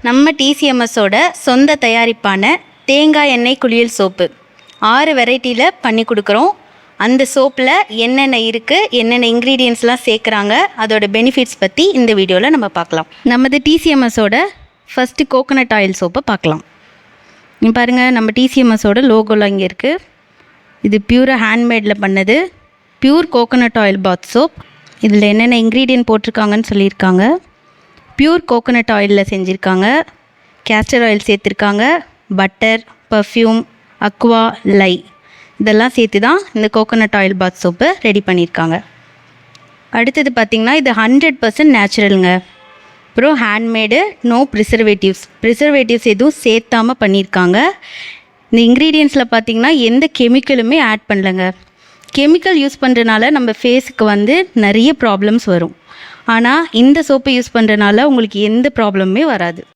நம்ம டிசிஎம்எஸோட சொந்த தயாரிப்பான தேங்காய் எண்ணெய் குளியல் சோப்பு 6 வெரைட்டியில் பண்ணி கொடுக்குறோம். அந்த சோப்பில் என்னென்ன இருக்குது, என்னென்ன இன்க்ரீடியன்ட்ஸ்லாம் சேர்க்குறாங்க, அதோட பெனிஃபிட்ஸ் பற்றி இந்த வீடியோவில் நம்ம பார்க்கலாம். நமது டிசிஎம்எஸோட ஃபஸ்ட்டு கோகோனட் ஆயில் சோப்பை பார்க்கலாம். இங்கே பாருங்கள், நம்ம டிசிஎம்எஸோட லோகோலாம் இங்கே இருக்குது. இது பியூராக ஹேண்ட்மேடில் பண்ணது pure coconut oil bath soap. இதில் என்னென்ன இன்க்ரீடியன்ட் போட்டிருக்காங்கன்னு சொல்லியிருக்காங்க. பியூர் கோகோனட் ஆயிலில் செஞ்சுருக்காங்க, கேஸ்டர் ஆயில் சேர்த்துருக்காங்க, பட்டர், பர்ஃப்யூம், அக்வா, லை இதெல்லாம் சேர்த்து தான் இந்த coconut oil bath soap ready பண்ணியிருக்காங்க. அடுத்தது பார்த்திங்கன்னா இது 100% நேச்சுரலுங்க. அப்புறம் ஹேண்ட்மேடு, நோ ப்ரிசர்வேட்டிவ்ஸ் எதுவும் சேர்த்தாமல் பண்ணியிருக்காங்க. இந்த இன்க்ரீடியன்ஸில் பார்த்திங்கன்னா எந்த கெமிக்கலுமே ஆட் பண்ணலைங்க. கெமிக்கல் யூஸ் பண்ணுறனால நம்ம ஃபேஸுக்கு நிறைய ப்ராப்ளம்ஸ் வரும். ஆனால் இந்த சோப்பை யூஸ் பண்ணுறனால உங்களுக்கு எந்த ப்ராப்ளமுமே வராது.